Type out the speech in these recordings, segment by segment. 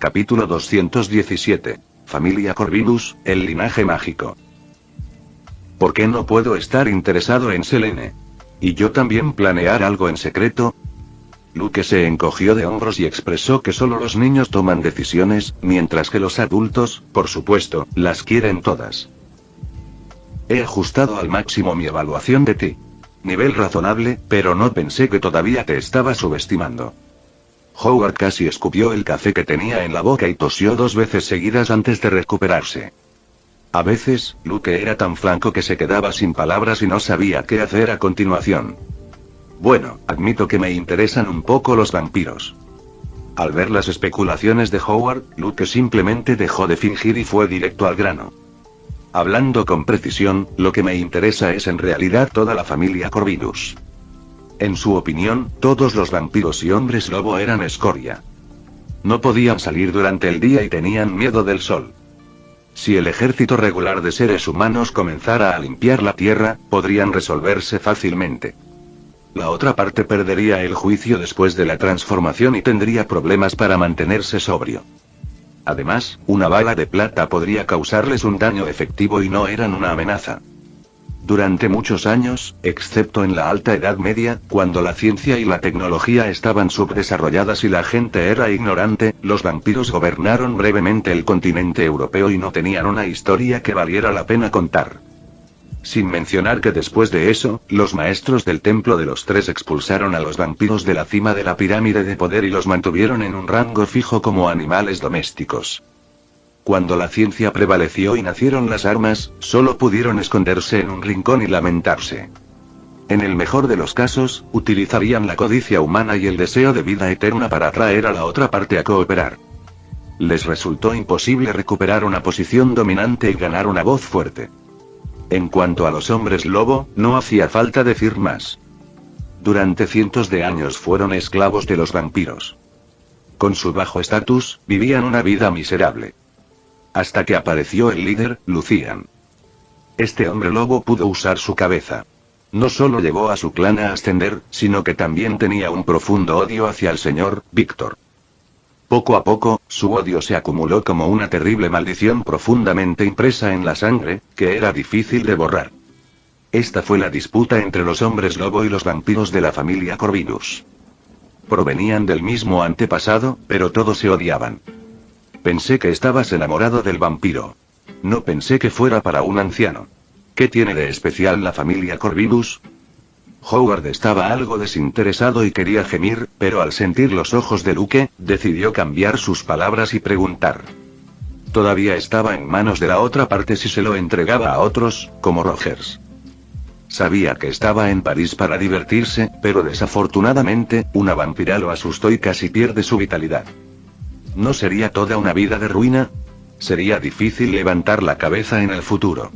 Capítulo 217. Familia Corvinus, el linaje mágico. ¿Por qué no puedo estar interesado en Selene? ¿Y yo también planear algo en secreto? Luke se encogió de hombros y expresó que solo los niños toman decisiones, mientras que los adultos, por supuesto, las quieren todas. He ajustado al máximo mi evaluación de ti. Nivel razonable, pero no pensé que todavía te estaba subestimando. Howard casi escupió el café que tenía en la boca y tosió 2 veces seguidas antes de recuperarse. A veces, Luke era tan franco que se quedaba sin palabras y no sabía qué hacer a continuación. Bueno, admito que me interesan un poco los vampiros. Al ver las especulaciones de Howard, Luke simplemente dejó de fingir y fue directo al grano. Hablando con precisión, lo que me interesa es en realidad toda la familia Corvinus. En su opinión, todos los vampiros y hombres lobo eran escoria. No podían salir durante el día y tenían miedo del sol. Si el ejército regular de seres humanos comenzara a limpiar la tierra, podrían resolverse fácilmente. La otra parte perdería el juicio después de la transformación y tendría problemas para mantenerse sobrio. Además, una bala de plata podría causarles un daño efectivo y no eran una amenaza. Durante muchos años, excepto en la Alta Edad Media, cuando la ciencia y la tecnología estaban subdesarrolladas y la gente era ignorante, los vampiros gobernaron brevemente el continente europeo y no tenían una historia que valiera la pena contar. Sin mencionar que después de eso, los maestros del Templo de los Tres expulsaron a los vampiros de la cima de la pirámide de poder y los mantuvieron en un rango fijo como animales domésticos. Cuando la ciencia prevaleció y nacieron las armas, solo pudieron esconderse en un rincón y lamentarse. En el mejor de los casos, utilizarían la codicia humana y el deseo de vida eterna para atraer a la otra parte a cooperar. Les resultó imposible recuperar una posición dominante y ganar una voz fuerte. En cuanto a los hombres lobo, no hacía falta decir más. Durante cientos de años fueron esclavos de los vampiros. Con su bajo estatus, vivían una vida miserable. Hasta que apareció el líder, Lucian. Este hombre lobo pudo usar su cabeza. No solo llevó a su clan a ascender, sino que también tenía un profundo odio hacia el señor Víctor. Poco a poco, su odio se acumuló como una terrible maldición profundamente impresa en la sangre, que era difícil de borrar. Esta fue la disputa entre los hombres lobo y los vampiros de la familia Corvinus. Provenían del mismo antepasado, pero todos se odiaban. Pensé que estabas enamorado del vampiro. No pensé que fuera para un anciano. ¿Qué tiene de especial la familia Corvinus? Howard estaba algo desinteresado y quería gemir, pero al sentir los ojos de Luke, decidió cambiar sus palabras y preguntar. Todavía estaba en manos de la otra parte si se lo entregaba a otros, como Rogers. Sabía que estaba en París para divertirse, pero desafortunadamente, una vampira lo asustó y casi pierde su vitalidad. ¿No sería toda una vida de ruina? Sería difícil levantar la cabeza en el futuro.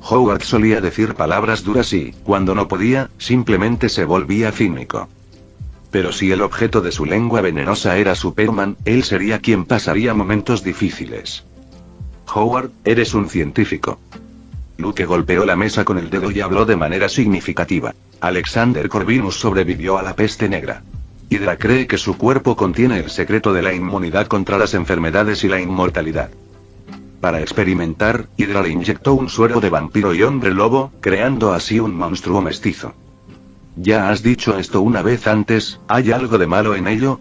Howard solía decir palabras duras y, cuando no podía, simplemente se volvía cínico. Pero si el objeto de su lengua venenosa era Superman, él sería quien pasaría momentos difíciles. Howard, eres un científico. Luke golpeó la mesa con el dedo y habló de manera significativa. Alexander Corvinus sobrevivió a la peste negra. Hydra cree que su cuerpo contiene el secreto de la inmunidad contra las enfermedades y la inmortalidad. Para experimentar, Hydra le inyectó un suero de vampiro y hombre lobo, creando así un monstruo mestizo. Ya has dicho esto una vez antes, ¿hay algo de malo en ello?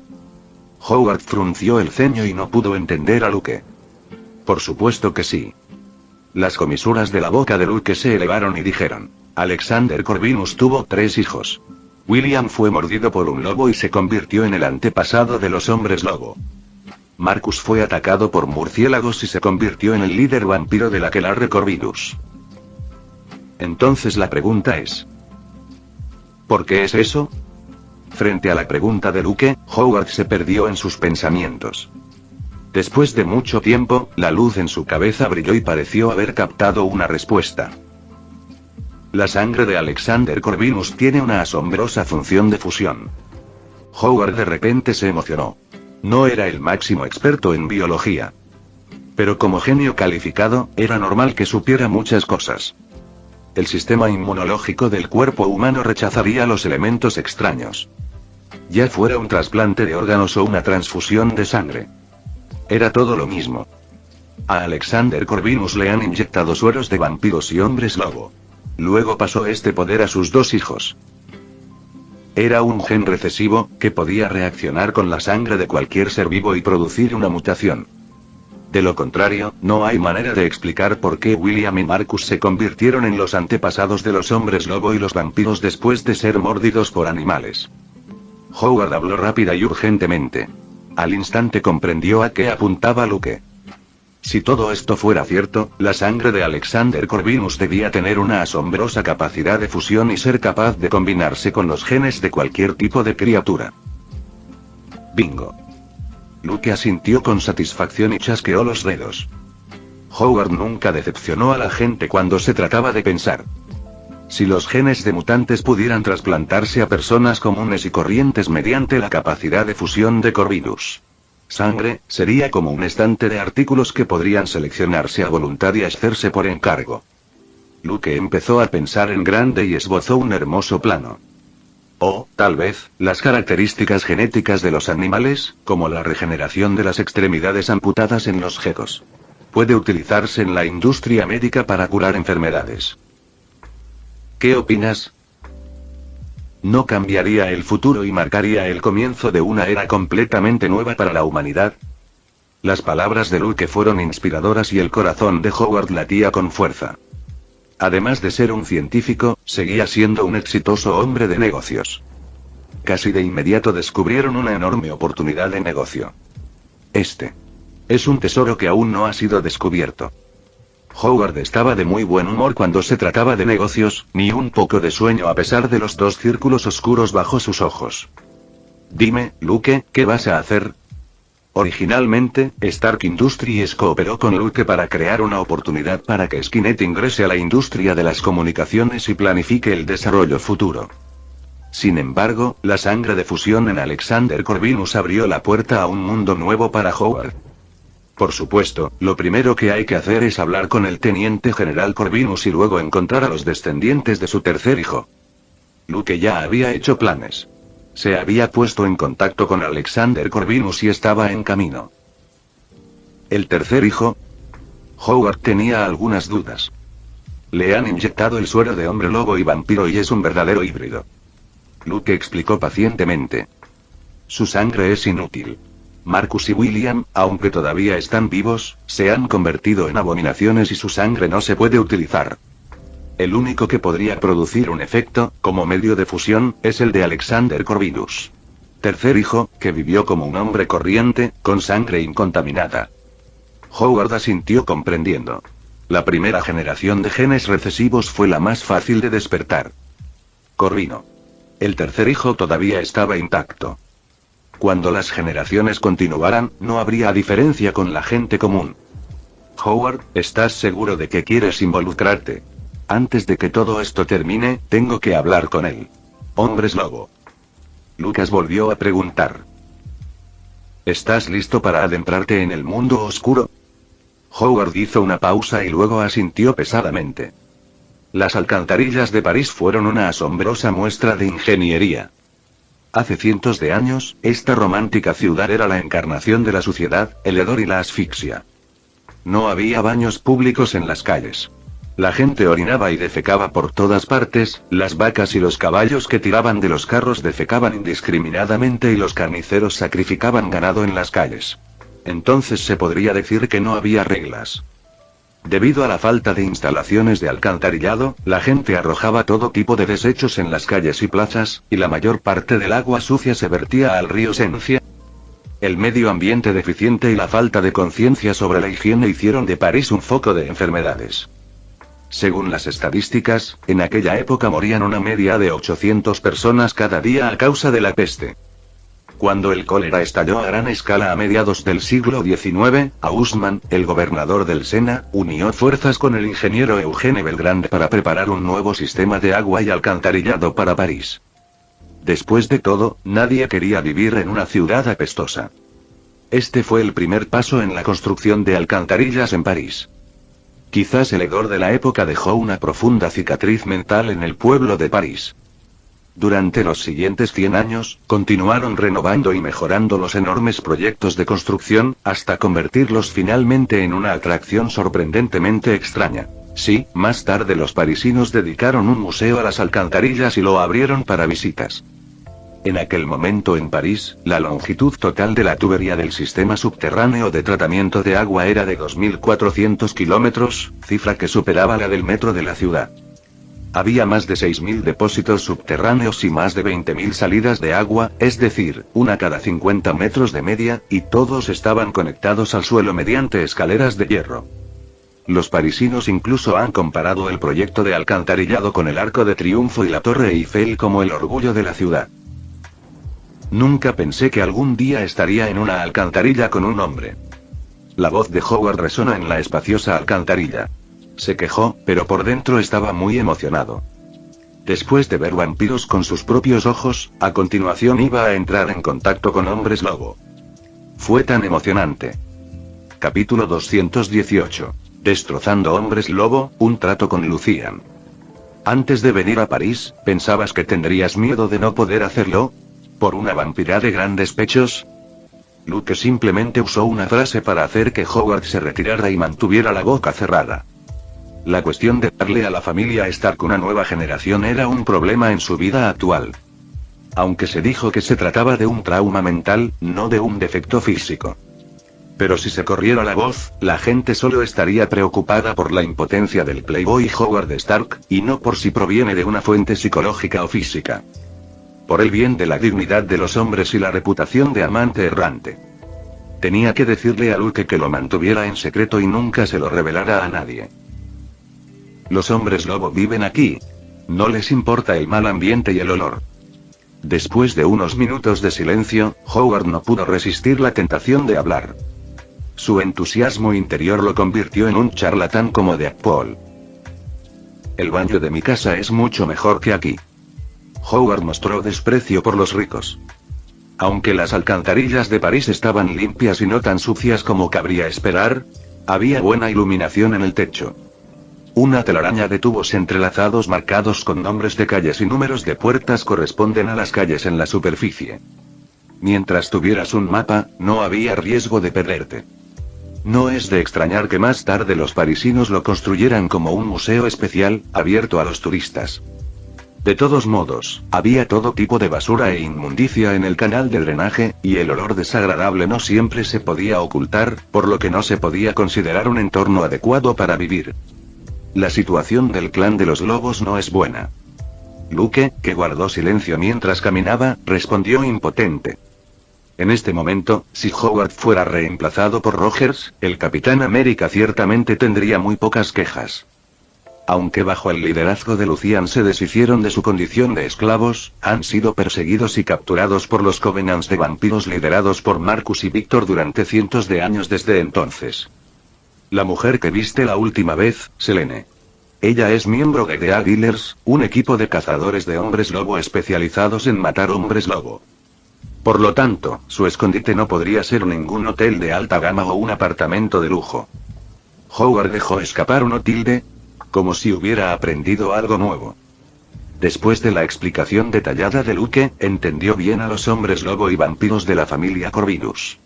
Howard frunció el ceño y no pudo entender a Luke. Por supuesto que sí. Las comisuras de la boca de Luke se elevaron y dijeron. Alexander Corvinus tuvo 3 hijos. William fue mordido por un lobo y se convirtió en el antepasado de los hombres lobo. Marcus fue atacado por murciélagos y se convirtió en el líder vampiro de la aquelarre Corvinus. Entonces la pregunta es... ¿por qué es eso? Frente a la pregunta de Luke, Howard se perdió en sus pensamientos. Después de mucho tiempo, la luz en su cabeza brilló y pareció haber captado una respuesta. La sangre de Alexander Corvinus tiene una asombrosa función de fusión. Howard de repente se emocionó. No era el máximo experto en biología. Pero como genio calificado, era normal que supiera muchas cosas. El sistema inmunológico del cuerpo humano rechazaría los elementos extraños. Ya fuera un trasplante de órganos o una transfusión de sangre. Era todo lo mismo. A Alexander Corvinus le han inyectado sueros de vampiros y hombres lobo. Luego pasó este poder a sus 2 hijos. Era un gen recesivo, que podía reaccionar con la sangre de cualquier ser vivo y producir una mutación. De lo contrario, no hay manera de explicar por qué William y Marcus se convirtieron en los antepasados de los hombres lobo y los vampiros después de ser mordidos por animales. Howard habló rápida y urgentemente. Al instante comprendió a qué apuntaba Luke. Si todo esto fuera cierto, la sangre de Alexander Corvinus debía tener una asombrosa capacidad de fusión y ser capaz de combinarse con los genes de cualquier tipo de criatura. Bingo. Luke asintió con satisfacción y chasqueó los dedos. Howard nunca decepcionó a la gente cuando se trataba de pensar. Si los genes de mutantes pudieran trasplantarse a personas comunes y corrientes mediante la capacidad de fusión de Corvinus. Sangre, sería como un estante de artículos que podrían seleccionarse a voluntad y hacerse por encargo. Luke empezó a pensar en grande y esbozó un hermoso plano. O, tal vez, las características genéticas de los animales, como la regeneración de las extremidades amputadas en los geckos. Puede utilizarse en la industria médica para curar enfermedades. ¿Qué opinas? ¿No cambiaría el futuro y marcaría el comienzo de una era completamente nueva para la humanidad? Las palabras de Luke fueron inspiradoras y el corazón de Howard latía con fuerza. Además de ser un científico, seguía siendo un exitoso hombre de negocios. Casi de inmediato descubrieron una enorme oportunidad de negocio. Este es un tesoro que aún no ha sido descubierto. Howard estaba de muy buen humor cuando se trataba de negocios, ni un poco de sueño a pesar de los 2 círculos oscuros bajo sus ojos. Dime, Luke, ¿qué vas a hacer? Originalmente, Stark Industries cooperó con Luke para crear una oportunidad para que Skynet ingrese a la industria de las comunicaciones y planifique el desarrollo futuro. Sin embargo, la sangre de fusión en Alexander Corvinus abrió la puerta a un mundo nuevo para Howard. Por supuesto, lo primero que hay que hacer es hablar con el teniente general Corvinus y luego encontrar a los descendientes de su tercer hijo. Luke ya había hecho planes. Se había puesto en contacto con Alexander Corvinus y estaba en camino. ¿El tercer hijo? Howard tenía algunas dudas. Le han inyectado el suero de hombre lobo y vampiro y es un verdadero híbrido. Luke explicó pacientemente. Su sangre es inútil. Marcus y William, aunque todavía están vivos, se han convertido en abominaciones y su sangre no se puede utilizar. El único que podría producir un efecto, como medio de fusión, es el de Alexander Corvinus. Tercer hijo, que vivió como un hombre corriente, con sangre incontaminada. Howard asintió comprendiendo. La primera generación de genes recesivos fue la más fácil de despertar. Corvino. El tercer hijo todavía estaba intacto. Cuando las generaciones continuaran, no habría diferencia con la gente común. Howard, ¿estás seguro de que quieres involucrarte? Antes de que todo esto termine, tengo que hablar con él. Hombres lobo. Lucas volvió a preguntar. ¿Estás listo para adentrarte en el mundo oscuro? Howard hizo una pausa y luego asintió pesadamente. Las alcantarillas de París fueron una asombrosa muestra de ingeniería. Hace cientos de años, esta romántica ciudad era la encarnación de la suciedad, el hedor y la asfixia. No había baños públicos en las calles. La gente orinaba y defecaba por todas partes, las vacas y los caballos que tiraban de los carros defecaban indiscriminadamente y los carniceros sacrificaban ganado en las calles. Entonces se podría decir que no había reglas. Debido a la falta de instalaciones de alcantarillado, la gente arrojaba todo tipo de desechos en las calles y plazas, y la mayor parte del agua sucia se vertía al río Sencia. El medio ambiente deficiente y la falta de conciencia sobre la higiene hicieron de París un foco de enfermedades. Según las estadísticas, en aquella época morían una media de 800 personas cada día a causa de la peste. Cuando el cólera estalló a gran escala a mediados del siglo XIX, Haussmann, el gobernador del Sena, unió fuerzas con el ingeniero Eugène Belgrand para preparar un nuevo sistema de agua y alcantarillado para París. Después de todo, nadie quería vivir en una ciudad apestosa. Este fue el primer paso en la construcción de alcantarillas en París. Quizás el hedor de la época dejó una profunda cicatriz mental en el pueblo de París. Durante los siguientes 100 años, continuaron renovando y mejorando los enormes proyectos de construcción, hasta convertirlos finalmente en una atracción sorprendentemente extraña. Sí, más tarde los parisinos dedicaron un museo a las alcantarillas y lo abrieron para visitas. En aquel momento en París, la longitud total de la tubería del sistema subterráneo de tratamiento de agua era de 2.400 kilómetros, cifra que superaba la del metro de la ciudad. Había más de 6.000 depósitos subterráneos y más de 20.000 salidas de agua, es decir, una cada 50 metros de media, y todos estaban conectados al suelo mediante escaleras de hierro. Los parisinos incluso han comparado el proyecto de alcantarillado con el Arco de Triunfo y la Torre Eiffel como el orgullo de la ciudad. Nunca pensé que algún día estaría en una alcantarilla con un hombre. La voz de Howard resonó en la espaciosa alcantarilla. Se quejó, pero por dentro estaba muy emocionado. Después de ver vampiros con sus propios ojos, a continuación iba a entrar en contacto con hombres lobo. Fue tan emocionante. Capítulo 218. Destrozando hombres lobo, un trato con Lucian. Antes de venir a París, ¿pensabas que tendrías miedo de no poder hacerlo? ¿Por una vampira de grandes pechos? Luke simplemente usó una frase para hacer que Howard se retirara y mantuviera la boca cerrada. La cuestión de darle a la familia Stark una nueva generación era un problema en su vida actual. Aunque se dijo que se trataba de un trauma mental, no de un defecto físico. Pero si se corriera la voz, la gente solo estaría preocupada por la impotencia del Playboy Howard Stark, y no por si proviene de una fuente psicológica o física. Por el bien de la dignidad de los hombres y la reputación de amante errante. Tenía que decirle a Luke que lo mantuviera en secreto y nunca se lo revelara a nadie. Los hombres lobo viven aquí. No les importa el mal ambiente y el olor. Después de unos minutos de silencio, Howard no pudo resistir la tentación de hablar. Su entusiasmo interior lo convirtió en un charlatán como de Paul. El baño de mi casa es mucho mejor que aquí. Howard mostró desprecio por los ricos. Aunque las alcantarillas de París estaban limpias y no tan sucias como cabría esperar, había buena iluminación en el techo. Una telaraña de tubos entrelazados marcados con nombres de calles y números de puertas corresponden a las calles en la superficie. Mientras tuvieras un mapa, no había riesgo de perderte. No es de extrañar que más tarde los parisinos lo construyeran como un museo especial, abierto a los turistas. De todos modos, había todo tipo de basura e inmundicia en el canal de drenaje, y el olor desagradable no siempre se podía ocultar, por lo que no se podía considerar un entorno adecuado para vivir. La situación del clan de los lobos no es buena. Luke, que guardó silencio mientras caminaba, respondió impotente. En este momento, si Howard fuera reemplazado por Rogers, el Capitán América ciertamente tendría muy pocas quejas. Aunque bajo el liderazgo de Lucian se deshicieron de su condición de esclavos, han sido perseguidos y capturados por los Covenants de vampiros liderados por Marcus y Victor durante cientos de años desde entonces. La mujer que viste la última vez, Selene. Ella es miembro de The Killers, un equipo de cazadores de hombres lobo especializados en matar hombres lobo. Por lo tanto, su escondite no podría ser ningún hotel de alta gama o un apartamento de lujo. Howard dejó escapar un tilde, como si hubiera aprendido algo nuevo. Después de la explicación detallada de Luke, entendió bien a los hombres lobo y vampiros de la familia Corvinus.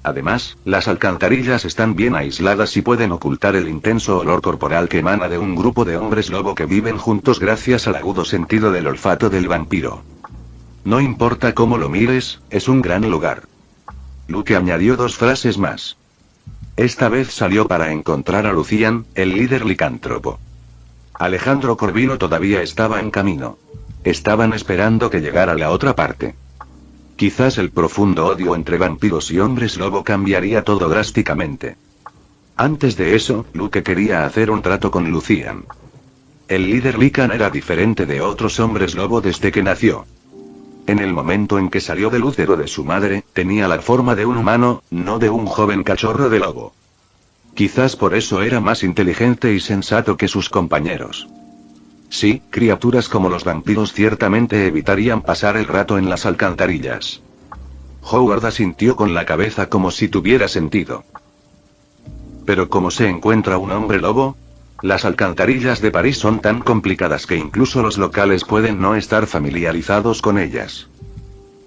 Además, las alcantarillas están bien aisladas y pueden ocultar el intenso olor corporal que emana de un grupo de hombres lobo que viven juntos gracias al agudo sentido del olfato del vampiro. No importa cómo lo mires, es un gran lugar. Luke añadió 2 frases más. Esta vez salió para encontrar a Lucian, el líder licántropo. Alejandro Corvino todavía estaba en camino. Estaban esperando que llegara la otra parte. Quizás el profundo odio entre vampiros y hombres lobo cambiaría todo drásticamente. Antes de eso, Luke quería hacer un trato con Lucian. El líder Lycan era diferente de otros hombres lobo desde que nació. En el momento en que salió del útero de su madre, tenía la forma de un humano, no de un joven cachorro de lobo. Quizás por eso era más inteligente y sensato que sus compañeros. Sí, criaturas como los vampiros ciertamente evitarían pasar el rato en las alcantarillas. Howard asintió con la cabeza como si tuviera sentido. ¿Pero cómo se encuentra un hombre lobo? Las alcantarillas de París son tan complicadas que incluso los locales pueden no estar familiarizados con ellas.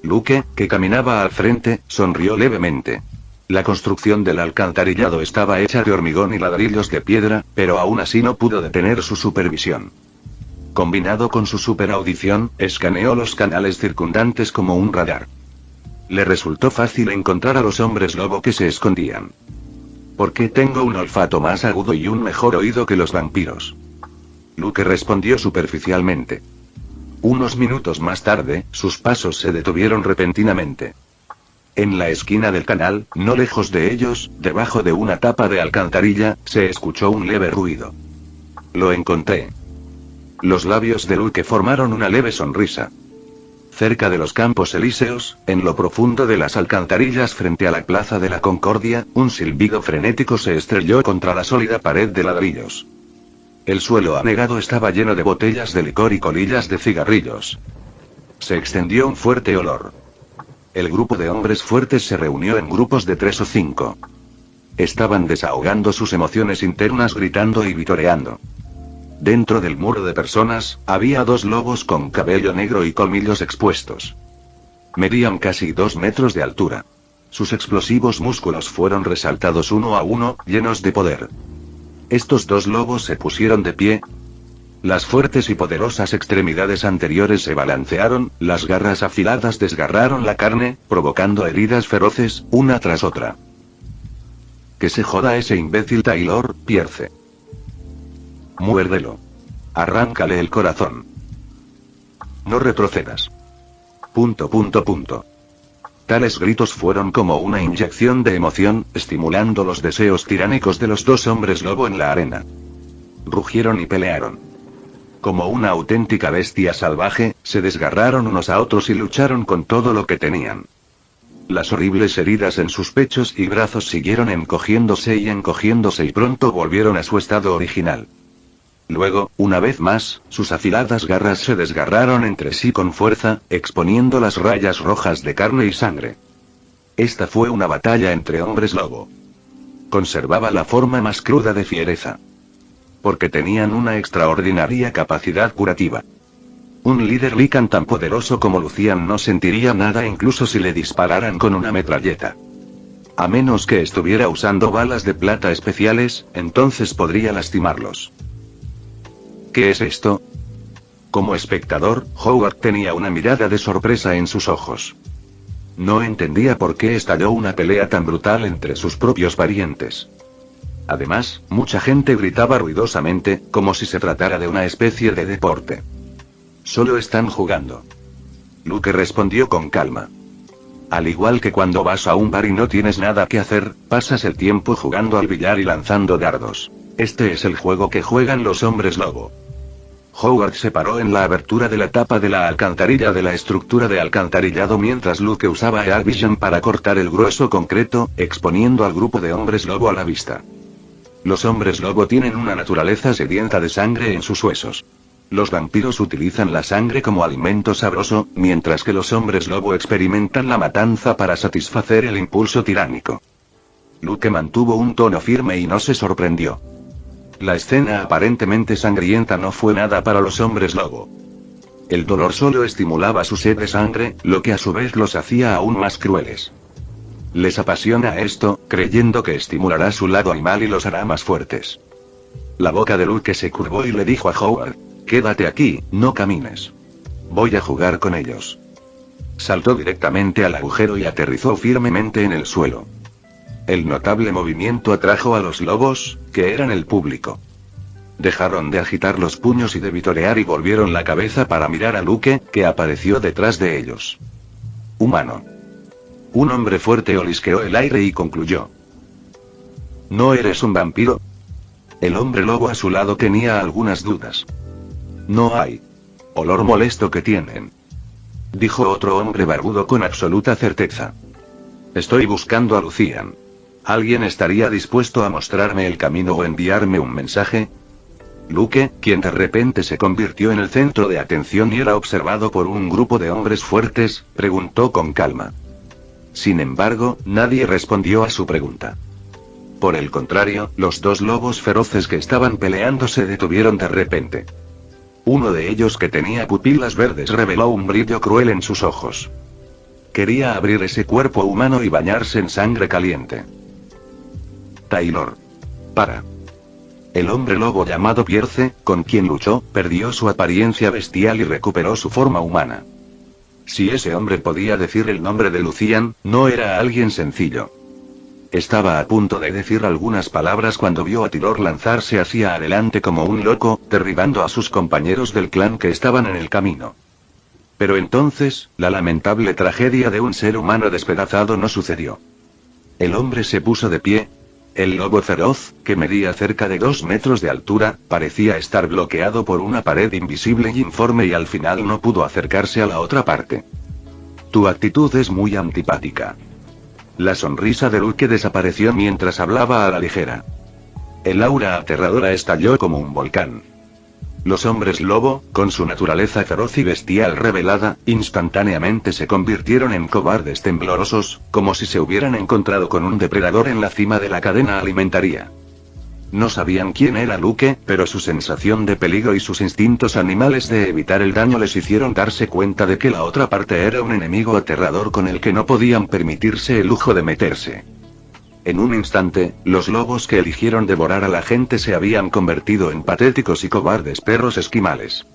Luke, que caminaba al frente, sonrió levemente. La construcción del alcantarillado estaba hecha de hormigón y ladrillos de piedra, pero aún así no pudo detener su supervisión. Combinado con su superaudición, escaneó los canales circundantes como un radar. Le resultó fácil encontrar a los hombres lobo que se escondían. ¿Por qué tengo un olfato más agudo y un mejor oído que los vampiros? Luke respondió superficialmente. Unos minutos más tarde, sus pasos se detuvieron repentinamente. En la esquina del canal, no lejos de ellos, debajo de una tapa de alcantarilla, se escuchó un leve ruido. Lo encontré. Los labios de Luke formaron una leve sonrisa. Cerca de los Campos Elíseos, en lo profundo de las alcantarillas frente a la Plaza de la Concordia, un silbido frenético se estrelló contra la sólida pared de ladrillos. El suelo anegado estaba lleno de botellas de licor y colillas de cigarrillos. Se extendió un fuerte olor. El grupo de hombres fuertes se reunió en grupos de 3 o 5. Estaban desahogando sus emociones internas gritando y vitoreando. Dentro del muro de personas, había 2 lobos con cabello negro y colmillos expuestos. Medían casi 2 metros de altura. Sus explosivos músculos fueron resaltados uno a uno, llenos de poder. Estos 2 lobos se pusieron de pie. Las fuertes y poderosas extremidades anteriores se balancearon, las garras afiladas desgarraron la carne, provocando heridas feroces, una tras otra. Que se joda ese imbécil Taylor Pierce. Muérdelo. Arráncale el corazón. No retrocedas. ... Tales gritos fueron como una inyección de emoción, estimulando los deseos tiránicos de los 2 hombres lobo en la arena. Rugieron y pelearon. Como una auténtica bestia salvaje, se desgarraron unos a otros y lucharon con todo lo que tenían. Las horribles heridas en sus pechos y brazos siguieron encogiéndose y pronto volvieron a su estado original. Luego, una vez más, sus afiladas garras se desgarraron entre sí con fuerza, exponiendo las rayas rojas de carne y sangre. Esta fue una batalla entre hombres lobo. Conservaba la forma más cruda de fiereza. Porque tenían una extraordinaria capacidad curativa. Un líder Lycan tan poderoso como Lucian no sentiría nada incluso si le dispararan con una metralleta. A menos que estuviera usando balas de plata especiales, entonces podría lastimarlos. ¿Qué es esto? Como espectador, Howard tenía una mirada de sorpresa en sus ojos. No entendía por qué estalló una pelea tan brutal entre sus propios parientes. Además, mucha gente gritaba ruidosamente, como si se tratara de una especie de deporte. Solo están jugando. Luke respondió con calma. Al igual que cuando vas a un bar y no tienes nada que hacer, pasas el tiempo jugando al billar y lanzando dardos. Este es el juego que juegan los hombres lobo. Howard se paró en la abertura de la tapa de la alcantarilla de la estructura de alcantarillado mientras Luke usaba Ear Vision para cortar el grueso concreto, exponiendo al grupo de hombres lobo a la vista. Los hombres lobo tienen una naturaleza sedienta de sangre en sus huesos. Los vampiros utilizan la sangre como alimento sabroso, mientras que los hombres lobo experimentan la matanza para satisfacer el impulso tiránico. Luke mantuvo un tono firme y no se sorprendió. La escena aparentemente sangrienta no fue nada para los hombres lobo. El dolor solo estimulaba su sed de sangre, lo que a su vez los hacía aún más crueles. Les apasiona esto, creyendo que estimulará su lado animal y los hará más fuertes. La boca de Luke se curvó y le dijo a Howard: quédate aquí, no camines. Voy a jugar con ellos. Saltó directamente al agujero y aterrizó firmemente en el suelo. El notable movimiento atrajo a los lobos, que eran el público. Dejaron de agitar los puños y de vitorear y volvieron la cabeza para mirar a Luke, que apareció detrás de ellos. Humano. Un hombre fuerte olisqueó el aire y concluyó: ¿no eres un vampiro? El hombre lobo a su lado tenía algunas dudas. No hay olor molesto que tienen, dijo otro hombre barbudo con absoluta certeza. Estoy buscando a Lucian. ¿Alguien estaría dispuesto a mostrarme el camino o enviarme un mensaje? Luke, quien de repente se convirtió en el centro de atención y era observado por un grupo de hombres fuertes, preguntó con calma. Sin embargo, nadie respondió a su pregunta. Por el contrario, los dos lobos feroces que estaban peleando se detuvieron de repente. Uno de ellos, que tenía pupilas verdes, reveló un brillo cruel en sus ojos. Quería abrir ese cuerpo humano y bañarse en sangre caliente. Taylor. Para. El hombre lobo llamado Pierce, con quien luchó, perdió su apariencia bestial y recuperó su forma humana. Si ese hombre podía decir el nombre de Lucian, no era alguien sencillo. Estaba a punto de decir algunas palabras cuando vio a Taylor lanzarse hacia adelante como un loco, derribando a sus compañeros del clan que estaban en el camino. Pero entonces, la lamentable tragedia de un ser humano despedazado no sucedió. El hombre se puso de pie. El lobo feroz, que medía cerca de 2 metros de altura, parecía estar bloqueado por una pared invisible y informe y al final no pudo acercarse a la otra parte. Tu actitud es muy antipática. La sonrisa de Luke desapareció mientras hablaba a la ligera. El aura aterradora estalló como un volcán. Los hombres lobo, con su naturaleza feroz y bestial revelada, instantáneamente se convirtieron en cobardes temblorosos, como si se hubieran encontrado con un depredador en la cima de la cadena alimentaria. No sabían quién era Luke, pero su sensación de peligro y sus instintos animales de evitar el daño les hicieron darse cuenta de que la otra parte era un enemigo aterrador con el que no podían permitirse el lujo de meterse. En un instante, los lobos que eligieron devorar a la gente se habían convertido en patéticos y cobardes perros esquimales.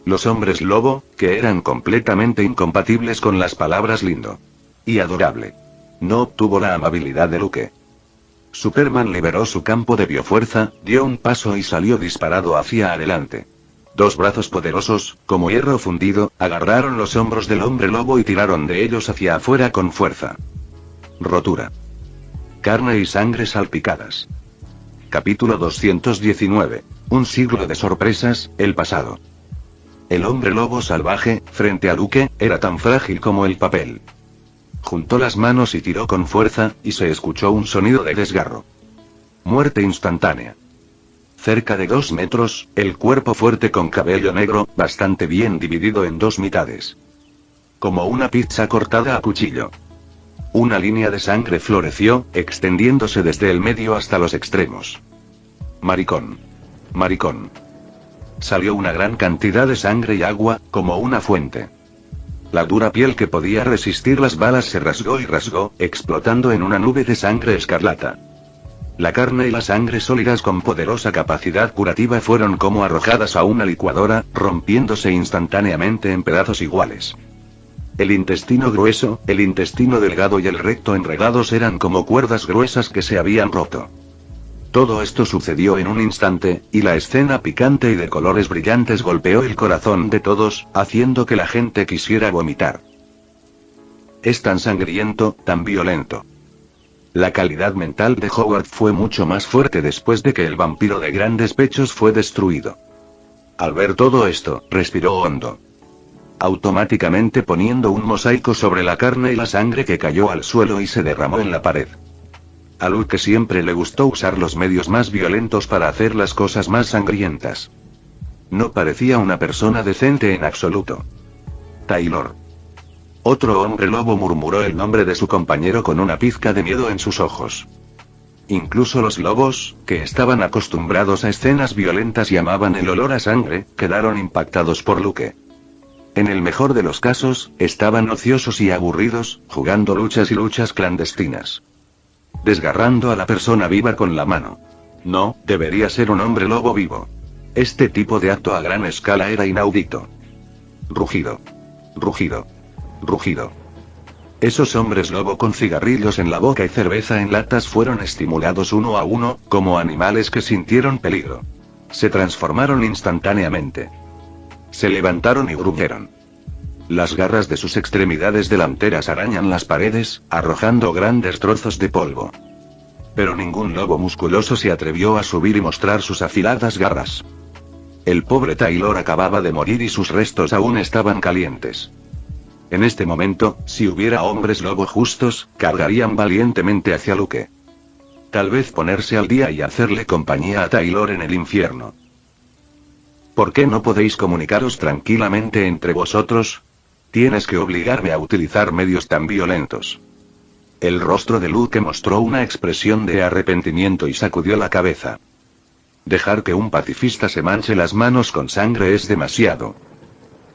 Los hombres lobo, que eran completamente incompatibles con las palabras lindo y adorable, no obtuvo la amabilidad de Luke. Superman liberó su campo de biofuerza, dio un paso y salió disparado hacia adelante. 2 brazos poderosos, como hierro fundido, agarraron los hombros del hombre lobo y tiraron de ellos hacia afuera con fuerza. Rotura. Carne y sangre salpicadas. Capítulo 219. Un siglo de sorpresas, el pasado. El hombre lobo salvaje, frente a Luke, era tan frágil como el papel. Juntó las manos y tiró con fuerza, y se escuchó un sonido de desgarro. Muerte instantánea. Cerca de 2 metros, el cuerpo fuerte con cabello negro, bastante bien dividido en 2 mitades. Como una pizza cortada a cuchillo. Una línea de sangre floreció, extendiéndose desde el medio hasta los extremos. Maricón. Maricón. Salió una gran cantidad de sangre y agua, como una fuente. La dura piel que podía resistir las balas se rasgó y rasgó, explotando en una nube de sangre escarlata. La carne y la sangre sólidas con poderosa capacidad curativa fueron como arrojadas a una licuadora, rompiéndose instantáneamente en pedazos iguales. El intestino grueso, el intestino delgado y el recto enredados eran como cuerdas gruesas que se habían roto. Todo esto sucedió en un instante, y la escena picante y de colores brillantes golpeó el corazón de todos, haciendo que la gente quisiera vomitar. Es tan sangriento, tan violento. La calidad mental de Howard fue mucho más fuerte después de que el vampiro de grandes pechos fue destruido. Al ver todo esto, respiró hondo. Automáticamente poniendo un mosaico sobre la carne y la sangre que cayó al suelo y se derramó en la pared. A Luke siempre le gustó usar los medios más violentos para hacer las cosas más sangrientas. No parecía una persona decente en absoluto. Taylor. Otro hombre lobo murmuró el nombre de su compañero con una pizca de miedo en sus ojos. Incluso los lobos, que estaban acostumbrados a escenas violentas y amaban el olor a sangre, quedaron impactados por Luke. En el mejor de los casos, estaban ociosos y aburridos, jugando luchas y luchas clandestinas. Desgarrando a la persona viva con la mano. No, debería ser un hombre lobo vivo. Este tipo de acto a gran escala era inaudito. Rugido. Rugido. Rugido. Esos hombres lobo con cigarrillos en la boca y cerveza en latas fueron estimulados uno a uno, como animales que sintieron peligro. Se transformaron instantáneamente. Se levantaron y gruñeron. Las garras de sus extremidades delanteras arañan las paredes, arrojando grandes trozos de polvo. Pero ningún lobo musculoso se atrevió a subir y mostrar sus afiladas garras. El pobre Taylor acababa de morir y sus restos aún estaban calientes. En este momento, si hubiera hombres lobo justos, cargarían valientemente hacia Luke. Tal vez ponerse al día y hacerle compañía a Taylor en el infierno. ¿Por qué no podéis comunicaros tranquilamente entre vosotros? Tienes que obligarme a utilizar medios tan violentos. El rostro de Luke mostró una expresión de arrepentimiento y sacudió la cabeza. Dejar que un pacifista se manche las manos con sangre es demasiado.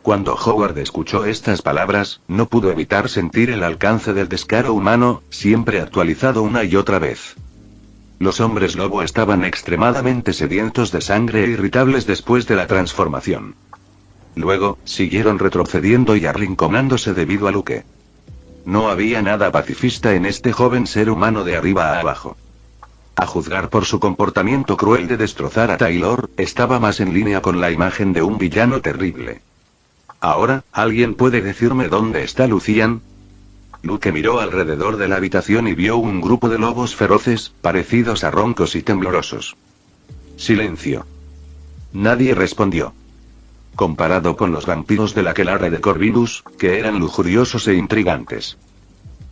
Cuando Howard escuchó estas palabras, no pudo evitar sentir el alcance del descaro humano, siempre actualizado una y otra vez. Los hombres lobo estaban extremadamente sedientos de sangre e irritables después de la transformación. Luego, siguieron retrocediendo y arrinconándose debido a Luke. No había nada pacifista en este joven ser humano de arriba a abajo. A juzgar por su comportamiento cruel de destrozar a Taylor, estaba más en línea con la imagen de un villano terrible. Ahora, ¿alguien puede decirme dónde está Lucian? Luke miró alrededor de la habitación y vio un grupo de lobos feroces, parecidos a roncos y temblorosos. Silencio. Nadie respondió. Comparado con los vampiros de la aquelarre de Corvinus, que eran lujuriosos e intrigantes.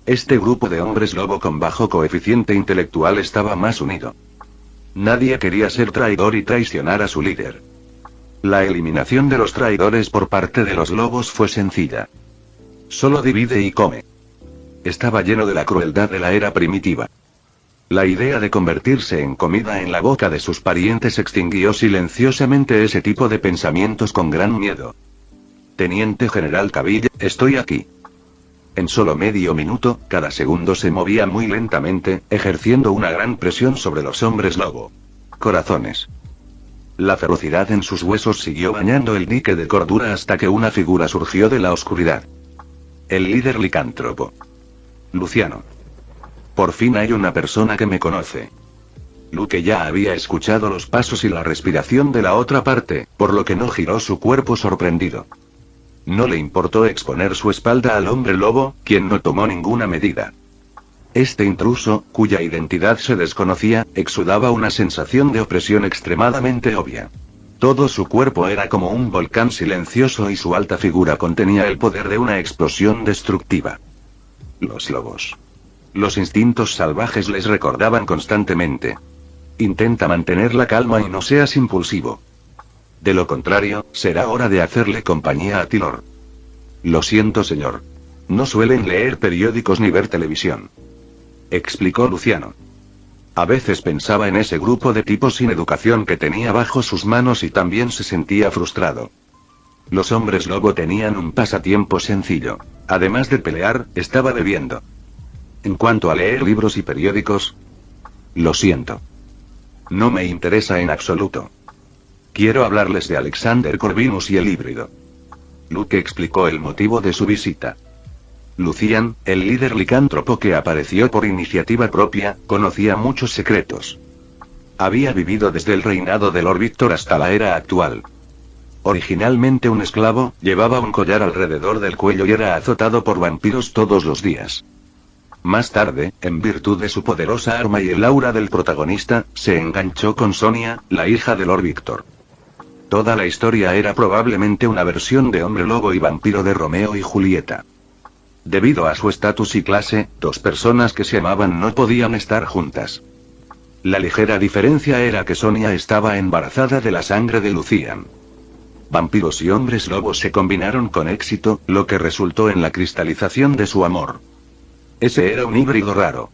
Este grupo de hombres lobo con bajo coeficiente intelectual estaba más unido. Nadie quería ser traidor y traicionar a su líder. La eliminación de los traidores por parte de los lobos fue sencilla. Solo divide y come. Estaba lleno de la crueldad de la era primitiva. La idea de convertirse en comida en la boca de sus parientes extinguió silenciosamente ese tipo de pensamientos con gran miedo. Teniente General Cavilla, estoy aquí. En solo medio minuto, cada segundo se movía muy lentamente, ejerciendo una gran presión sobre los hombres lobo. Corazones. La ferocidad en sus huesos siguió bañando el dique de cordura hasta que una figura surgió de la oscuridad. El líder licántropo. Luciano. Por fin hay una persona que me conoce. Luke ya había escuchado los pasos y la respiración de la otra parte, por lo que no giró su cuerpo sorprendido. No le importó exponer su espalda al hombre lobo, quien no tomó ninguna medida. Este intruso, cuya identidad se desconocía, exudaba una sensación de opresión extremadamente obvia. Todo su cuerpo era como un volcán silencioso y su alta figura contenía el poder de una explosión destructiva. Los lobos. Los instintos salvajes les recordaban constantemente. Intenta mantener la calma y no seas impulsivo. De lo contrario, será hora de hacerle compañía a Taylor. Lo siento, señor. No suelen leer periódicos ni ver televisión. Explicó Luciano. A veces pensaba en ese grupo de tipos sin educación que tenía bajo sus manos y también se sentía frustrado. Los hombres lobo tenían un pasatiempo sencillo. Además de pelear, estaba bebiendo. En cuanto a leer libros y periódicos, lo siento. No me interesa en absoluto. Quiero hablarles de Alexander Corvinus y el híbrido. Luke explicó el motivo de su visita. Lucian, el líder licántropo que apareció por iniciativa propia, conocía muchos secretos. Había vivido desde el reinado de Lord Víctor hasta la era actual. Originalmente un esclavo, llevaba un collar alrededor del cuello y era azotado por vampiros todos los días. Más tarde, en virtud de su poderosa arma y el aura del protagonista, se enganchó con Sonia, la hija de Lord Víctor. Toda la historia era probablemente una versión de hombre lobo y vampiro de Romeo y Julieta. Debido a su estatus y clase, dos personas que se amaban no podían estar juntas. La ligera diferencia era que Sonia estaba embarazada de la sangre de Lucian. Vampiros y hombres lobos se combinaron con éxito, lo que resultó en la cristalización de su amor. Ese era un híbrido raro.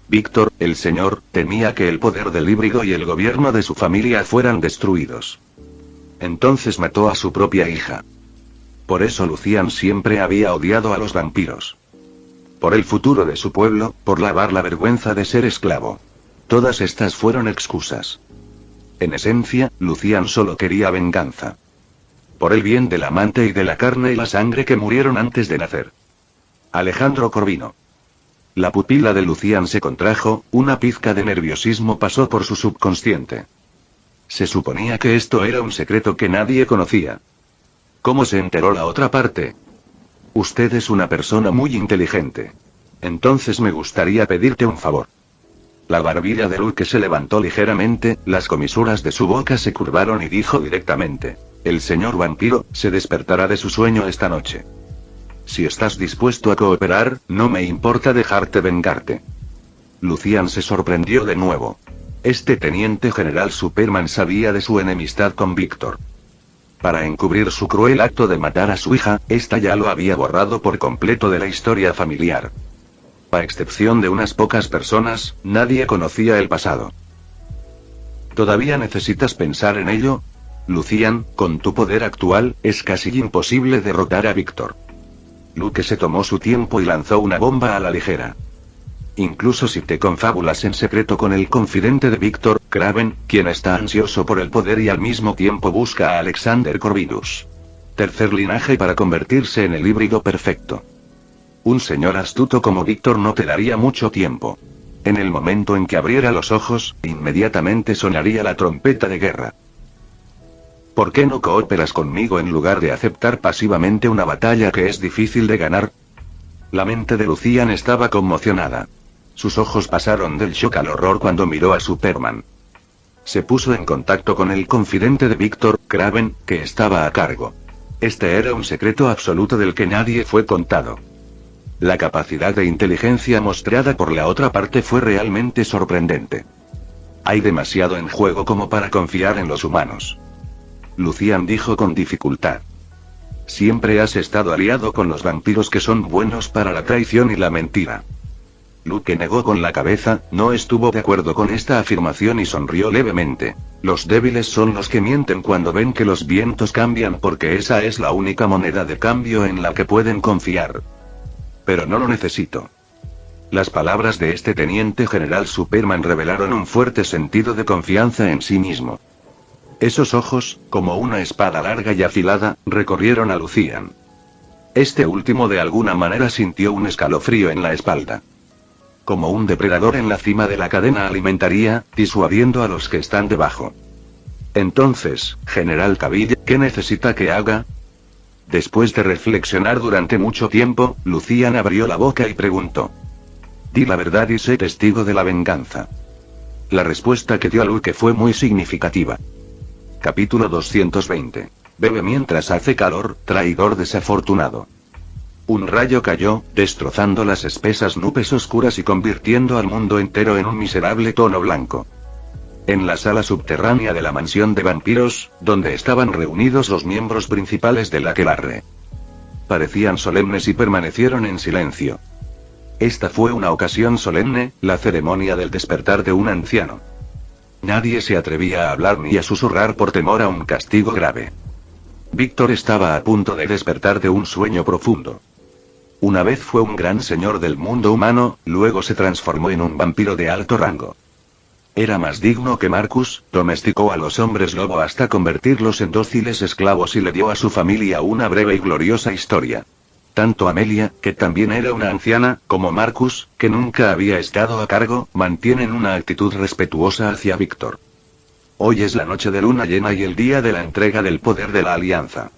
Víctor, el señor, temía que el poder del híbrido y el gobierno de su familia fueran destruidos. Entonces mató a su propia hija. Por eso Lucian siempre había odiado a los vampiros. Por el futuro de su pueblo, por lavar la vergüenza de ser esclavo. Todas estas fueron excusas. En esencia, Lucian solo quería venganza. Por el bien del amante y de la carne y la sangre que murieron antes de nacer. Alejandro Corvino. La pupila de Lucian se contrajo, una pizca de nerviosismo pasó por su subconsciente. Se suponía que esto era un secreto que nadie conocía. ¿Cómo se enteró la otra parte? Usted es una persona muy inteligente. Entonces me gustaría pedirte un favor. La barbilla de Luke se levantó ligeramente, las comisuras de su boca se curvaron y dijo directamente: el señor vampiro se despertará de su sueño esta noche. Si estás dispuesto a cooperar, no me importa dejarte vengarte. Lucian se sorprendió de nuevo. Este teniente general Superman sabía de su enemistad con Víctor. Para encubrir su cruel acto de matar a su hija, esta ya lo había borrado por completo de la historia familiar. A excepción de unas pocas personas, nadie conocía el pasado. ¿Todavía necesitas pensar en ello? Lucian, con tu poder actual, es casi imposible derrotar a Víctor. Luke se tomó su tiempo y lanzó una bomba a la ligera. Incluso si te confabulas en secreto con el confidente de Víctor, Kraven, quien está ansioso por el poder y al mismo tiempo busca a Alexander Corvinus. Tercer linaje para convertirse en el híbrido perfecto. Un señor astuto como Víctor no te daría mucho tiempo. En el momento en que abriera los ojos, inmediatamente sonaría la trompeta de guerra. ¿Por qué no cooperas conmigo en lugar de aceptar pasivamente una batalla que es difícil de ganar? La mente de Lucian estaba conmocionada. Sus ojos pasaron del shock al horror cuando miró a Superman. Se puso en contacto con el confidente de Víctor, Kraven, que estaba a cargo. Este era un secreto absoluto del que nadie fue contado. La capacidad de inteligencia mostrada por la otra parte fue realmente sorprendente. Hay demasiado en juego como para confiar en los humanos. Lucian dijo con dificultad. Siempre has estado aliado con los vampiros que son buenos para la traición y la mentira. Luke negó con la cabeza, no estuvo de acuerdo con esta afirmación y sonrió levemente. Los débiles son los que mienten cuando ven que los vientos cambian porque esa es la única moneda de cambio en la que pueden confiar. Pero no lo necesito. Las palabras de este teniente general Superman revelaron un fuerte sentido de confianza en sí mismo. Esos ojos, como una espada larga y afilada, recorrieron a Lucian. Este último de alguna manera sintió un escalofrío en la espalda. Como un depredador en la cima de la cadena alimentaria, disuadiendo a los que están debajo. Entonces, General Cavill, ¿qué necesita que haga? Después de reflexionar durante mucho tiempo, Lucian abrió la boca y preguntó. Di la verdad y sé testigo de la venganza. La respuesta que dio a Luke fue muy significativa. Capítulo 220. Bebe mientras hace calor, traidor desafortunado. Un rayo cayó, destrozando las espesas nubes oscuras y convirtiendo al mundo entero en un miserable tono blanco. En la sala subterránea de la mansión de vampiros, donde estaban reunidos los miembros principales del Aquelarre. Parecían solemnes y permanecieron en silencio. Esta fue una ocasión solemne, la ceremonia del despertar de un anciano. Nadie se atrevía a hablar ni a susurrar por temor a un castigo grave. Víctor estaba a punto de despertar de un sueño profundo. Una vez fue un gran señor del mundo humano, luego se transformó en un vampiro de alto rango. Era más digno que Marcus, domesticó a los hombres lobo hasta convertirlos en dóciles esclavos y le dio a su familia una breve y gloriosa historia. Tanto Amelia, que también era una anciana, como Marcus, que nunca había estado a cargo, mantienen una actitud respetuosa hacia Víctor. Hoy es la noche de luna llena y el día de la entrega del poder de la alianza.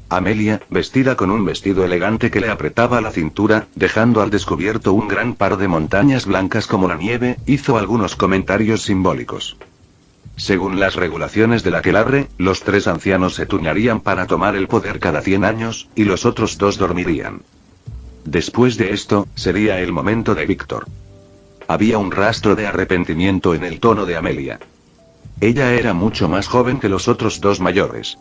Amelia, vestida con un vestido elegante que le apretaba la cintura, dejando al descubierto un gran par de montañas blancas como la nieve, hizo algunos comentarios simbólicos. Según las regulaciones del Aquelarre, los 3 ancianos se turnarían para tomar el poder cada 100 años, y los otros 2 dormirían. Después de esto, sería el momento de Víctor. Había un rastro de arrepentimiento en el tono de Amelia. Ella era mucho más joven que los otros 2 mayores.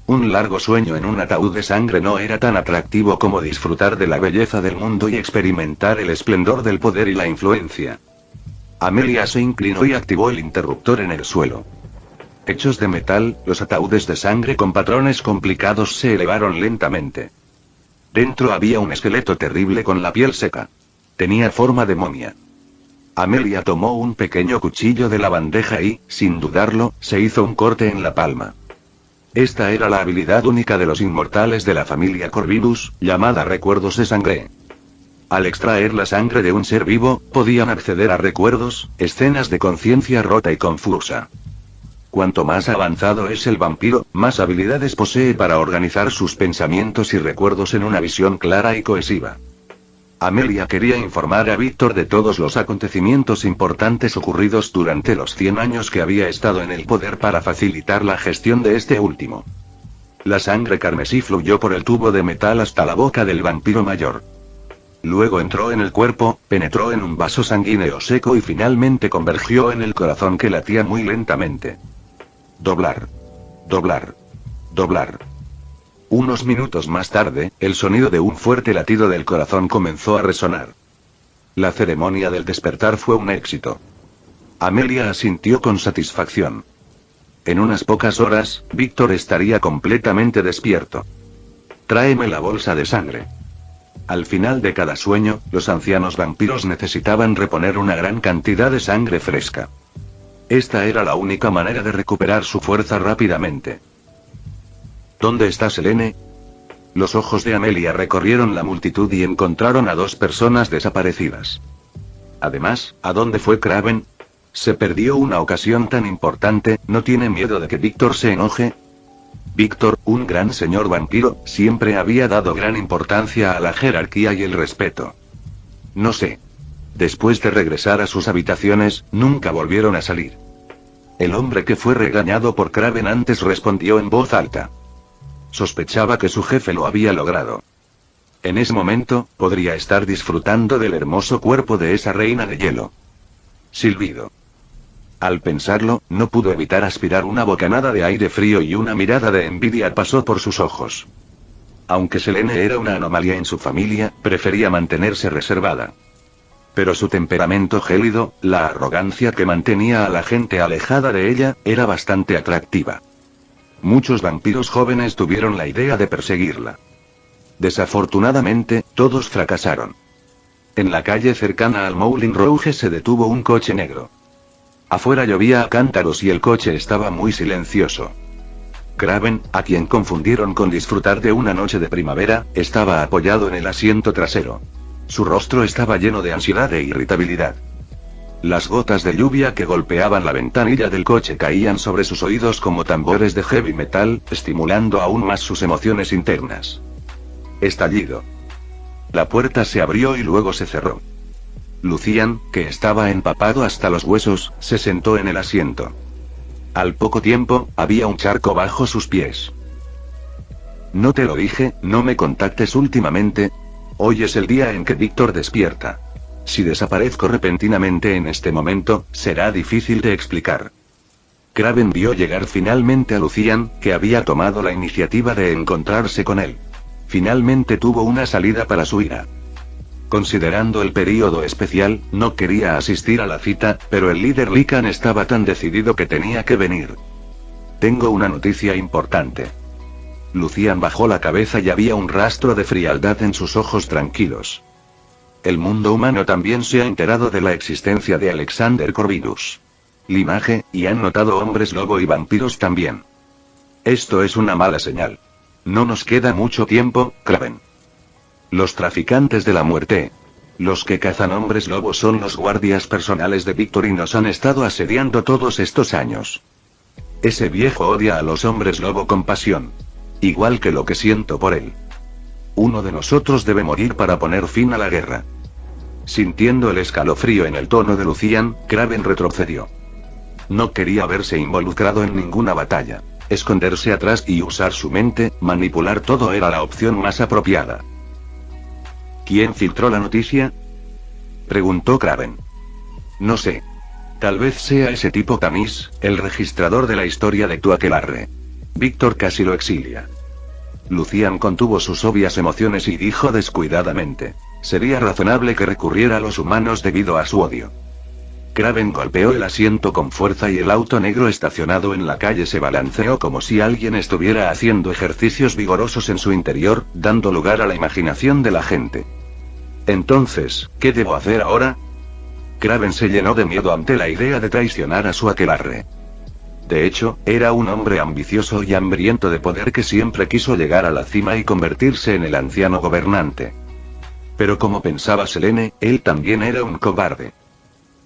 Un largo sueño en un ataúd de sangre no era tan atractivo como disfrutar de la belleza del mundo y experimentar el esplendor del poder y la influencia. Amelia se inclinó y activó el interruptor en el suelo. Hechos de metal, los ataúdes de sangre con patrones complicados se elevaron lentamente. Dentro había un esqueleto terrible con la piel seca. Tenía forma de momia. Amelia tomó un pequeño cuchillo de la bandeja y, sin dudarlo, se hizo un corte en la palma. Esta era la habilidad única de los inmortales de la familia Corvinus, llamada recuerdos de sangre. Al extraer la sangre de un ser vivo, podían acceder a recuerdos, escenas de conciencia rota y confusa. Cuanto más avanzado es el vampiro, más habilidades posee para organizar sus pensamientos y recuerdos en una visión clara y cohesiva. Amelia quería informar a Víctor de todos los acontecimientos importantes ocurridos durante los 100 años que había estado en el poder para facilitar la gestión de este último. La sangre carmesí fluyó por el tubo de metal hasta la boca del vampiro mayor. Luego entró en el cuerpo, penetró en un vaso sanguíneo seco y finalmente convergió en el corazón que latía muy lentamente. Doblar. Doblar. Doblar. Unos minutos más tarde, el sonido de un fuerte latido del corazón comenzó a resonar. La ceremonia del despertar fue un éxito. Amelia asintió con satisfacción. En unas pocas horas, Víctor estaría completamente despierto. Tráeme la bolsa de sangre. Al final de cada sueño, los ancianos vampiros necesitaban reponer una gran cantidad de sangre fresca. Esta era la única manera de recuperar su fuerza rápidamente. ¿Dónde está Selene? Los ojos de Amelia recorrieron la multitud y encontraron a 2 personas desaparecidas. Además, ¿a dónde fue Kraven? Se perdió una ocasión tan importante, ¿no tiene miedo de que Víctor se enoje? Víctor, un gran señor vampiro, siempre había dado gran importancia a la jerarquía y el respeto. No sé. Después de regresar a sus habitaciones, nunca volvieron a salir. El hombre que fue regañado por Kraven antes respondió en voz alta. Sospechaba que su jefe lo había logrado. En ese momento, podría estar disfrutando del hermoso cuerpo de esa reina de hielo. Silbido. Al pensarlo, no pudo evitar aspirar una bocanada de aire frío y una mirada de envidia pasó por sus ojos. Aunque Selene era una anomalía en su familia, prefería mantenerse reservada. Pero su temperamento gélido, la arrogancia que mantenía a la gente alejada de ella, era bastante atractiva. Muchos vampiros jóvenes tuvieron la idea de perseguirla. Desafortunadamente, todos fracasaron. En la calle cercana al Moulin Rouge se detuvo un coche negro. Afuera llovía a cántaros y el coche estaba muy silencioso. Kraven, a quien confundieron con disfrutar de una noche de primavera, estaba apoyado en el asiento trasero. Su rostro estaba lleno de ansiedad e irritabilidad. Las gotas de lluvia que golpeaban la ventanilla del coche caían sobre sus oídos como tambores de heavy metal, estimulando aún más sus emociones internas. Estallido. La puerta se abrió y luego se cerró. Lucian, que estaba empapado hasta los huesos, se sentó en el asiento. Al poco tiempo, había un charco bajo sus pies. No te lo dije, no me contactes últimamente. Hoy es el día en que Víctor despierta. Si desaparezco repentinamente en este momento, será difícil de explicar. Kraven vio llegar finalmente a Lucian, que había tomado la iniciativa de encontrarse con él. Finalmente tuvo una salida para su ira. Considerando el período especial, no quería asistir a la cita, pero el líder Lycan estaba tan decidido que tenía que venir. Tengo una noticia importante. Lucian bajó la cabeza y había un rastro de frialdad en sus ojos tranquilos. El mundo humano también se ha enterado de la existencia de Alexander Corvinus. Linaje, y han notado hombres lobo y vampiros también. Esto es una mala señal. No nos queda mucho tiempo, Kraven. Los traficantes de la muerte. Los que cazan hombres lobos son los guardias personales de Víctor y nos han estado asediando todos estos años. Ese viejo odia a los hombres lobo con pasión. Igual que lo que siento por él. Uno de nosotros debe morir para poner fin a la guerra. Sintiendo el escalofrío en el tono de Lucian, Kraven retrocedió. No quería verse involucrado en ninguna batalla. Esconderse atrás y usar su mente, manipular todo era la opción más apropiada. ¿Quién filtró la noticia? Preguntó Kraven. No sé. Tal vez sea ese tipo Tamis, el registrador de la historia de Tuakelarre. Víctor casi lo exilia. Lucian contuvo sus obvias emociones y dijo descuidadamente. Sería razonable que recurriera a los humanos debido a su odio. Kraven golpeó el asiento con fuerza y el auto negro estacionado en la calle se balanceó como si alguien estuviera haciendo ejercicios vigorosos en su interior, dando lugar a la imaginación de la gente. Entonces, ¿qué debo hacer ahora? Kraven se llenó de miedo ante la idea de traicionar a su aquelarre. De hecho, era un hombre ambicioso y hambriento de poder que siempre quiso llegar a la cima y convertirse en el anciano gobernante. Pero como pensaba Selene, él también era un cobarde.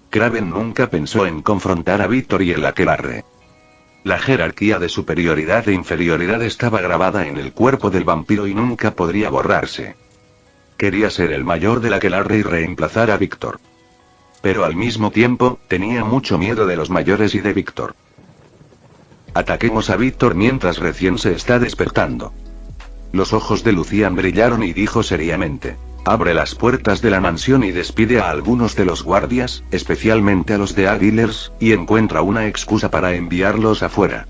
Kraven nunca pensó en confrontar a Víctor y el aquelarre. La jerarquía de superioridad e inferioridad estaba grabada en el cuerpo del vampiro y nunca podría borrarse. Quería ser el mayor del aquelarre y reemplazar a Víctor. Pero al mismo tiempo, tenía mucho miedo de los mayores y de Víctor. Ataquemos a Víctor mientras recién se está despertando. Los ojos de Lucian brillaron y dijo seriamente. Abre las puertas de la mansión y despide a algunos de los guardias, especialmente a los de Aguilers, y encuentra una excusa para enviarlos afuera.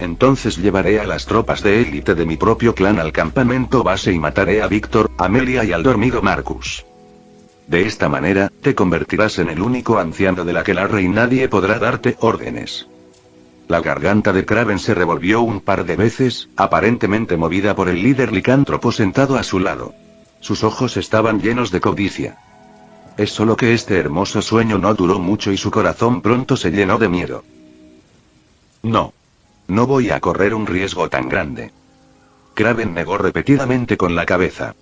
Entonces llevaré a las tropas de élite de mi propio clan al campamento base y mataré a Víctor, Amelia y al dormido Marcus. De esta manera, te convertirás en el único anciano del aquelarre y nadie podrá darte órdenes. La garganta de Kraven se revolvió un par de veces, aparentemente movida por el líder licántropo sentado a su lado. Sus ojos estaban llenos de codicia. Es solo que este hermoso sueño no duró mucho y su corazón pronto se llenó de miedo. No. No voy a correr un riesgo tan grande. Kraven negó repetidamente con la cabeza.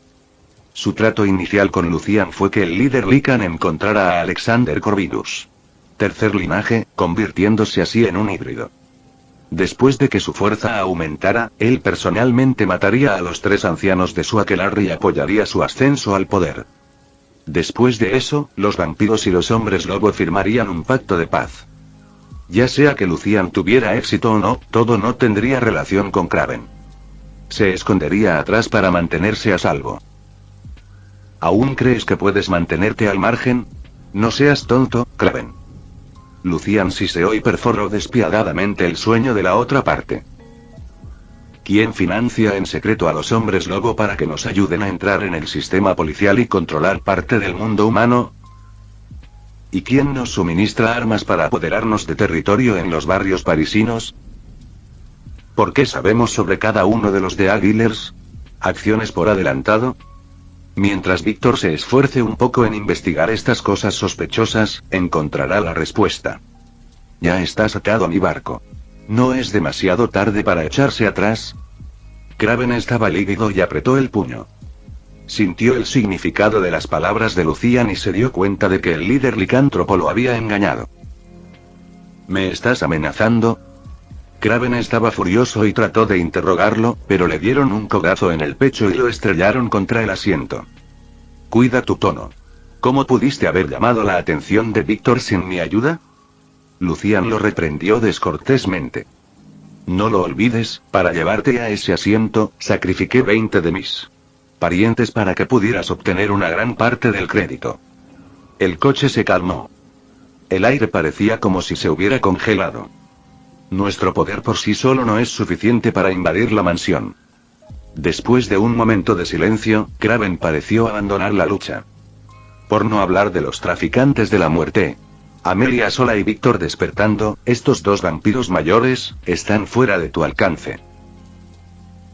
Su trato inicial con Lucian fue que el líder Lycan encontrara a Alexander Corvinus. Tercer linaje, convirtiéndose así en un híbrido. Después de que su fuerza aumentara, él personalmente mataría a los 3 ancianos de su aquelarre y apoyaría su ascenso al poder. Después de eso, los vampiros y los hombres lobo firmarían un pacto de paz. Ya sea que Lucian tuviera éxito o no, todo no tendría relación con Kraven. Se escondería atrás para mantenerse a salvo. ¿Aún crees que puedes mantenerte al margen? No seas tonto, Kraven. Lucian siseó y perforó despiadadamente el sueño de la otra parte. ¿Quién financia en secreto a los hombres lobo para que nos ayuden a entrar en el sistema policial y controlar parte del mundo humano? ¿Y quién nos suministra armas para apoderarnos de territorio en los barrios parisinos? ¿Por qué sabemos sobre cada uno de los de Aguilers? ¿Acciones por adelantado? Mientras Víctor se esfuerce un poco en investigar estas cosas sospechosas, encontrará la respuesta. Ya estás atado a mi barco. ¿No es demasiado tarde para echarse atrás? Kraven estaba lívido y apretó el puño. Sintió el significado de las palabras de Lucian y se dio cuenta de que el líder licántropo lo había engañado. ¿Me estás amenazando? Kraven estaba furioso y trató de interrogarlo, pero le dieron un codazo en el pecho y lo estrellaron contra el asiento. Cuida tu tono. ¿Cómo pudiste haber llamado la atención de Víctor sin mi ayuda? Lucian lo reprendió descortésmente. No lo olvides, para llevarte a ese asiento, sacrifiqué 20 de mis parientes para que pudieras obtener una gran parte del crédito. El coche se calmó. El aire parecía como si se hubiera congelado. Nuestro poder por sí solo no es suficiente para invadir la mansión. Después de un momento de silencio, Kraven pareció abandonar la lucha. Por no hablar de los traficantes de la muerte. Amelia sola y Víctor despertando, estos 2 vampiros mayores, están fuera de tu alcance.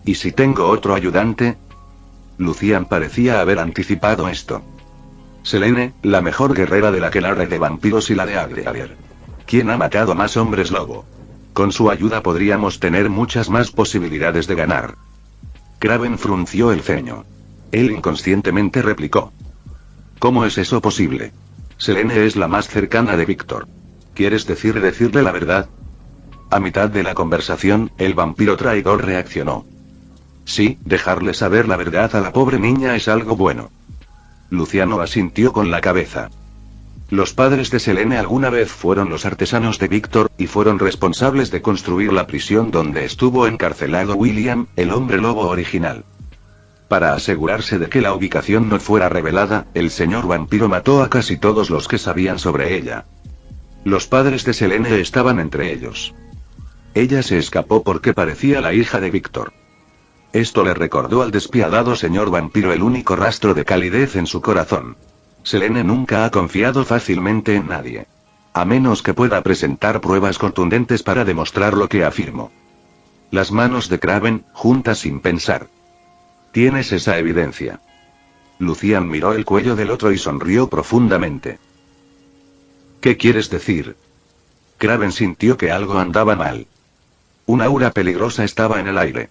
¿Y si tengo otro ayudante? Lucian parecía haber anticipado esto. Selene, la mejor guerrera de la aquelarre de vampiros y la de Agriavier. ¿Quién ha matado más hombres lobo? Con su ayuda podríamos tener muchas más posibilidades de ganar. Kraven frunció el ceño. Él inconscientemente replicó. ¿Cómo es eso posible? Selene es la más cercana de Víctor. ¿Quieres decirle la verdad? A mitad de la conversación, el vampiro traidor reaccionó. Sí, dejarle saber la verdad a la pobre niña es algo bueno. Luciano asintió con la cabeza. Los padres de Selene alguna vez fueron los artesanos de Víctor, y fueron responsables de construir la prisión donde estuvo encarcelado William, el hombre lobo original. Para asegurarse de que la ubicación no fuera revelada, el señor vampiro mató a casi todos los que sabían sobre ella. Los padres de Selene estaban entre ellos. Ella se escapó porque parecía la hija de Víctor. Esto le recordó al despiadado señor vampiro el único rastro de calidez en su corazón. Selene nunca ha confiado fácilmente en nadie. A menos que pueda presentar pruebas contundentes para demostrar lo que afirmo. Las manos de Kraven, juntas sin pensar. ¿Tienes esa evidencia? Lucian miró el cuello del otro y sonrió profundamente. ¿Qué quieres decir? Kraven sintió que algo andaba mal. Una aura peligrosa estaba en el aire.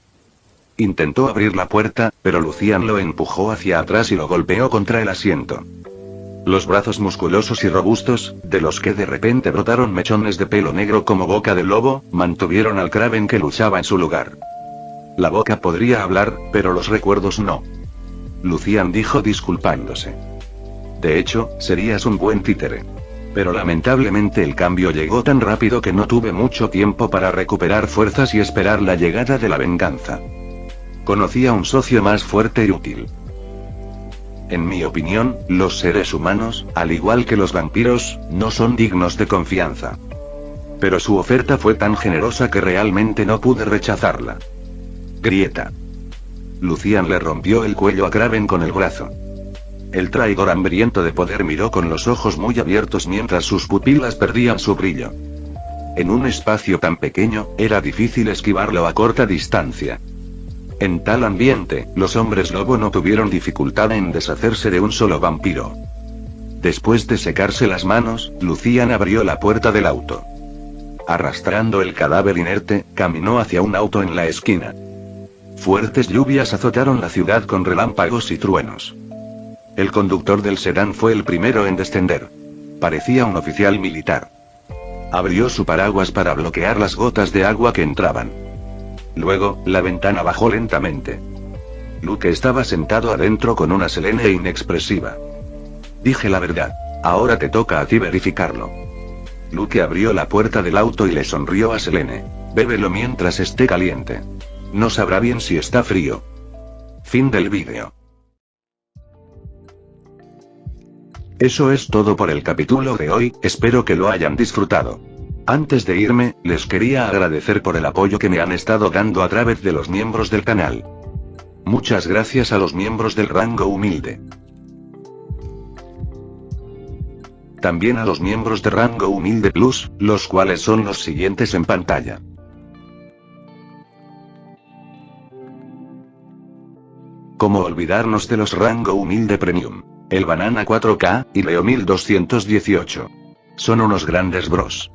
Intentó abrir la puerta, pero Lucian lo empujó hacia atrás y lo golpeó contra el asiento. Los brazos musculosos y robustos, de los que de repente brotaron mechones de pelo negro como boca de lobo, mantuvieron al Kraven que luchaba en su lugar. La boca podría hablar, pero los recuerdos no. Lucian dijo disculpándose. De hecho, serías un buen títere. Pero lamentablemente el cambio llegó tan rápido que no tuve mucho tiempo para recuperar fuerzas y esperar la llegada de la venganza. Conocí a un socio más fuerte y útil. En mi opinión, los seres humanos, al igual que los vampiros, no son dignos de confianza. Pero su oferta fue tan generosa que realmente no pude rechazarla. Grieta. Lucian le rompió el cuello a Kraven con el brazo. El traidor hambriento de poder miró con los ojos muy abiertos mientras sus pupilas perdían su brillo. En un espacio tan pequeño, era difícil esquivarlo a corta distancia. En tal ambiente, los hombres lobo no tuvieron dificultad en deshacerse de un solo vampiro. Después de secarse las manos, Lucian abrió la puerta del auto. Arrastrando el cadáver inerte, caminó hacia un auto en la esquina. Fuertes lluvias azotaron la ciudad con relámpagos y truenos. El conductor del sedán fue el primero en descender. Parecía un oficial militar. Abrió su paraguas para bloquear las gotas de agua que entraban. Luego, la ventana bajó lentamente. Luke estaba sentado adentro con una Selene inexpresiva. Dije la verdad. Ahora te toca a ti verificarlo. Luke abrió la puerta del auto y le sonrió a Selene. Bébelo mientras esté caliente. No sabrá bien si está frío. Fin del vídeo. Eso es todo por el capítulo de hoy, espero que lo hayan disfrutado. Antes de irme, les quería agradecer por el apoyo que me han estado dando a través de los miembros del canal. Muchas gracias a los miembros del rango humilde. También a los miembros de rango humilde plus, los cuales son los siguientes en pantalla. ¿Cómo olvidarnos de los rango humilde premium? El Banana 4K, y Leo 1218. Son unos grandes bros.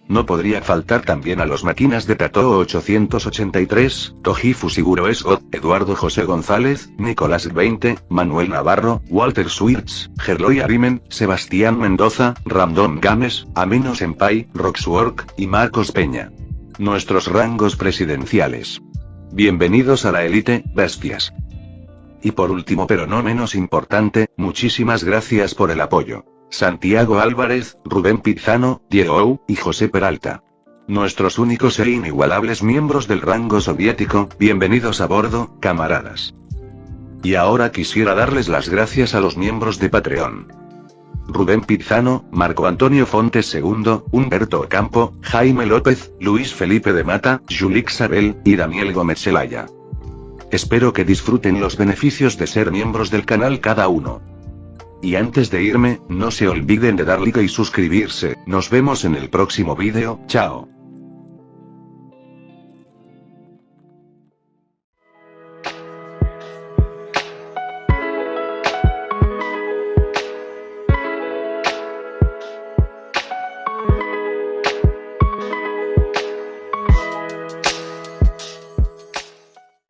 No podría faltar también a los máquinas de Tato 883, Tojifu Siguro Esgot, Eduardo José González, Nicolás 20, Manuel Navarro, Walter Swirtz, Gerloy Arimen, Sebastián Mendoza, Random Games, Amino Senpai, Roxwork, y Marcos Peña. Nuestros rangos presidenciales. Bienvenidos a la élite, bestias. Y por último pero no menos importante, muchísimas gracias por el apoyo. Santiago Álvarez, Rubén Pizano, Diego y José Peralta. Nuestros únicos e inigualables miembros del rango soviético, bienvenidos a bordo, camaradas. Y ahora quisiera darles las gracias a los miembros de Patreon. Rubén Pizano, Marco Antonio Fontes II, Humberto Ocampo, Jaime López, Luis Felipe de Mata, Julix Sabel, y Daniel Gómez Zelaya. Espero que disfruten los beneficios de ser miembros del canal cada uno. Y antes de irme, no se olviden de dar like y suscribirse, nos vemos en el próximo vídeo, chao.